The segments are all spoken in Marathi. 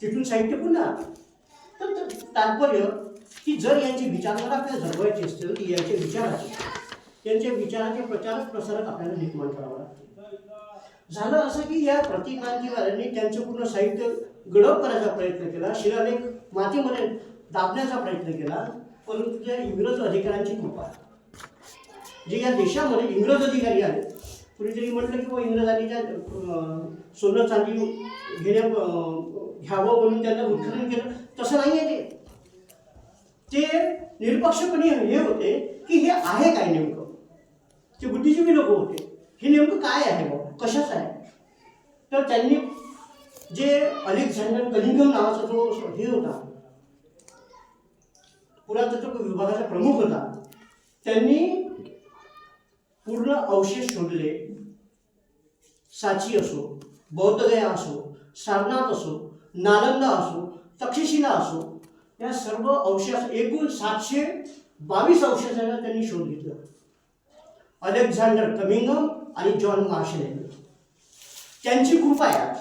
तिथून साहित्य पुन्हा. तर तात्पर्य की जर यांची विचारधारा आपल्याला जगवायची असतील तर त्यांच्या विचाराचे प्रचारक प्रसारक आपल्याला निर्माण करावं लागते. झालं असं की या प्रतिक्रांतीवाल्यांनी त्यांचं पूर्ण साहित्य गडप करायचा प्रयत्न केला, शिलालेख मातीमध्ये दाबण्याचा प्रयत्न केला, परंतु त्या इंग्रज अधिकाऱ्यांची कृपा, जे या देशामध्ये इंग्रज अधिकारी आले. कुणीतरी म्हटलं की बाबा इंग्रजांनी त्या सोनं चांदी घ्यावं म्हणून त्यांना उत्खनन केलं. तसं नाही आहे. ते निरपक्षपणे हे होते की हे आहे काय नेमकं. ते बुद्धिजीवी लोक होते. हे नेमकं काय आहे बाबा, कशाचं आहे. तर त्यांनी जे अलेक्झांडर कलिंगम नावाचा जो हे होता, पुरातत्व विभागाचा प्रमुख होता, त्यांनी पूर्ण अवशेष शोधले. सांची असो, बौद्धगया असो, सारनाथ असो, नालंदा असो, तक्षशिला असो, या सर्व अवशेष एकूण 722 अवशेषांना त्यांनी शोध घेतला. अलेक्झांडर कलिंगम आणि जॉन मार्शल यांनी. त्यांची कृपा आहे. आज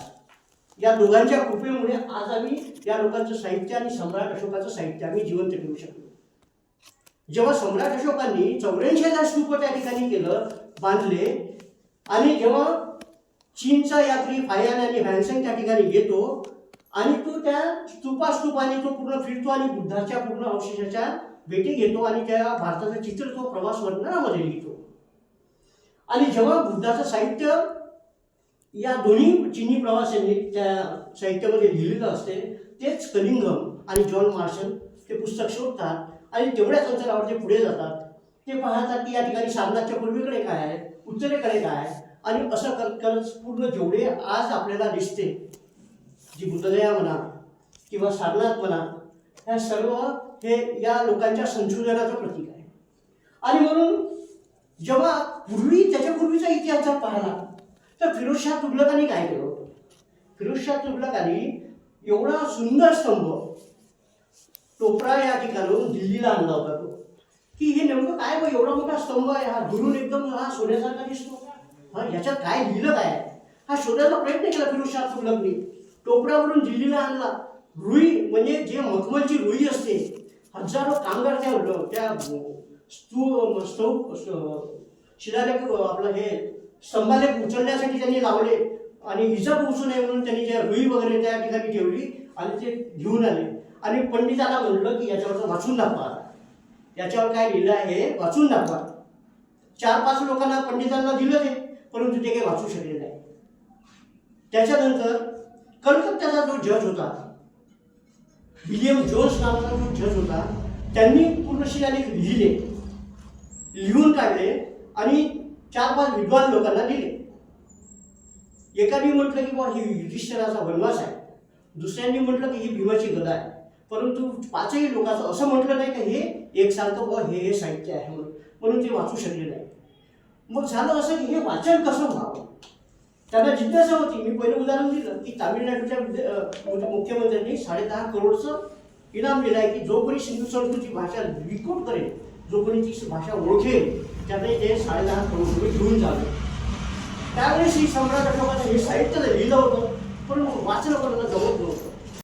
या दोघांच्या कृपेमुळे आज आम्ही या लोकांचं साहित्य आणि सम्राट अशोकाचं साहित्य आम्ही जिवंत ठेवू शकलो. जेव्हा सम्राट अशोकांनी 84,000 स्तूप त्या ठिकाणी केलं, बांधले, आणि जेव्हा चीनचा यात्री फायान आणि व्हॅन्सेंग त्या ठिकाणी येतो आणि तो त्या स्तूपाने तो पूर्ण फिरतो आणि बुद्धाच्या पूर्ण अवशेषाच्या भेटी घेतो आणि त्या भारताचं चित्र तो प्रवास वर्णनामध्ये लिहितो. आणि जेव्हा बुद्धाचं साहित्य या दोन्ही चिनी प्रवाशांनी त्या साहित्यामध्ये लिहिलेलं असते, तेच कलिंगम आणि जॉन मार्शल ते पुस्तक शोधतात आणि तेवढ्याच अंतरावर ते पुढे जातात. ते पाहतात की या ठिकाणी सारनाथच्या पूर्वेकडे काय आहे, उत्तरेकडे काय आहे, आणि असं करत पूर्ण जेवढे आज आपल्याला दिसते, जी बुद्धगया म्हणा किंवा सारनाथ म्हणा, ह्या सर्व हे या लोकांच्या संशोधनाचं प्रतीक आहे. आणि म्हणून जेव्हा त्याच्यापूर्वीचा इतिहास जर पाहिला तर फिरोजशाह तुघलकांनी काय केलं होतं. फिरोजशाह तुघलकांनी एवढा सुंदर स्तंभ टोपरा या ठिकाणून दिल्लीला आणला होता तो, की हे नेमकं काय बघ, एवढा मोठा स्तंभ आहे, हा दुरून एकदम हा सोन्यासारखा दिसतो, हा याच्यात काय लिहिलं काय, हा शोधायचा प्रयत्न केला फिरोजशाह तुघलकनी. टोपरावरून दिल्लीला आणला. रुई म्हणजे जे मखमलची रुई असते, हजारो कामगार त्या शिलालेख आपलं हे स्तंभालेख उचलण्यासाठी त्यांनी लावले आणि इजा पोहोचू नये म्हणून त्यांनी त्या रुई वगैरे त्या ठिकाणी ठेवली आणि ते घेऊन आले. आणि पंडितांना म्हणलं की याच्यावरचं वाचून दाखवा, याच्यावर काय लिहिलं आहे वाचून दाखवा. 4-5 लोकांना पंडितांना दिलं ते, परंतु ते काही वाचू शकले नाही. त्याच्यानंतर कलकत्त्याचा जो जज होता, विलियम जोन्स नावाचा जो जज होता, त्यांनी पूर्ण शिलालेख लिहून काढले आणि 4-5 विद्वान लोकांना दिले. एकाने म्हटलं की बा ही युधिष्ठिराचा वनवास आहे, दुसऱ्यांनी म्हटलं की ही भीमाची गदा आहे, परंतु 5ही लोकांचं असं म्हटलं नाही की हे एकसारखं बा हे साहित्य आहे म्हणून ते वाचू शकले नाही. मग झालं असं की हे वाचन कसं व्हावं, त्यांना जिज्ञासा होती. मी पहिलं उदाहरण दिलं की तामिळनाडूच्या मुख्यमंत्र्यांनी 10.5 करोडचं इनाम दिलं आहे की जो कोणी सिंधू संस्कृतची भाषा रिकॉर्ड करेल, जो कोणी ती भाषा ओळखेल, त्याने ते 10.5 करोड रुपये घेऊन जावे. त्यावेळेस ही सम्राट अशोकाने हे साहित्य लिहिलं होतं, पण वाचणं कोणाला जमत नव्हतं.